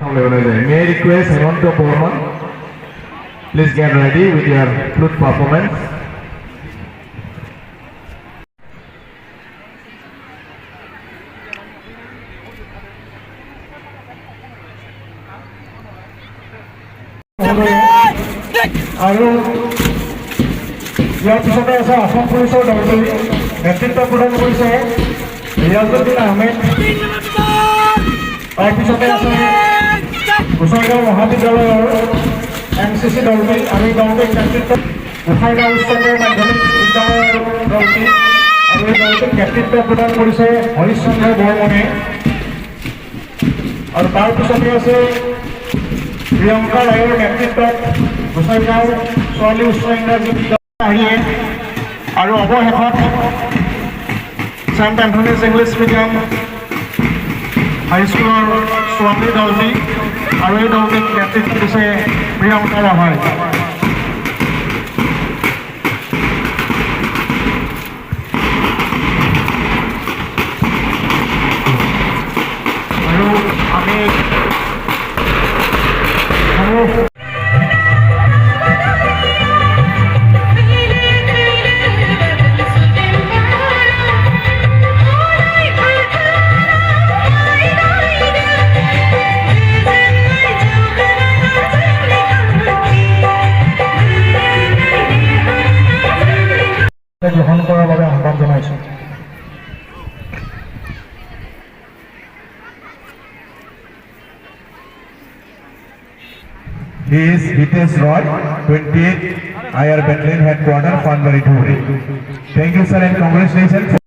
May I request Hemanto Porman, please get ready with your flute performance. আৰু ইয়াৰ পিছতে আছে আসাম পুলিচৰ দলটো নেতৃত্ব প্ৰদান কৰিছে ৰিয়াজুদ্দিন আহমেদ। তাৰপিছতে আছে গোসাইগাঁও মহাবিদ্যালয়ৰ NCC দলটি আৰু এই দলটিৰ নেতৃত্ব গোসাইগাঁও উচ্চতৰ মাধ্যমিক বিদ্যালয়ৰ দলটি আৰু এই দলটিক নেতৃত্ব প্ৰদান কৰিছে হৰিশ্চন্দ্ৰ বৰ্মনে। আৰু তাৰপিছতে আছে প্ৰিয়ংকা ৰায়ৰ নেতৃত্বত গোসাইগাঁও ছোৱালী উচ্চ ইংৰাজী বিদ্যালয় আৰু অৱশেষত চেণ্ট এন্থনিজ ইংলিছ মিডিয়াম হাইস্কুলৰ ছোৱালী দলটি আৰু এই দলটিক নেতৃত্ব দিছে প্ৰিয়ংকা ৰাভাই। আৰু আমি গ্ৰহণ কৰাৰ বাবে আহ্বান জনাইছোঁ। He is Hitesh Roy, 28 IR Battalion Headquarters, Fanbari Dhuri. Thank you, sir, and congratulations.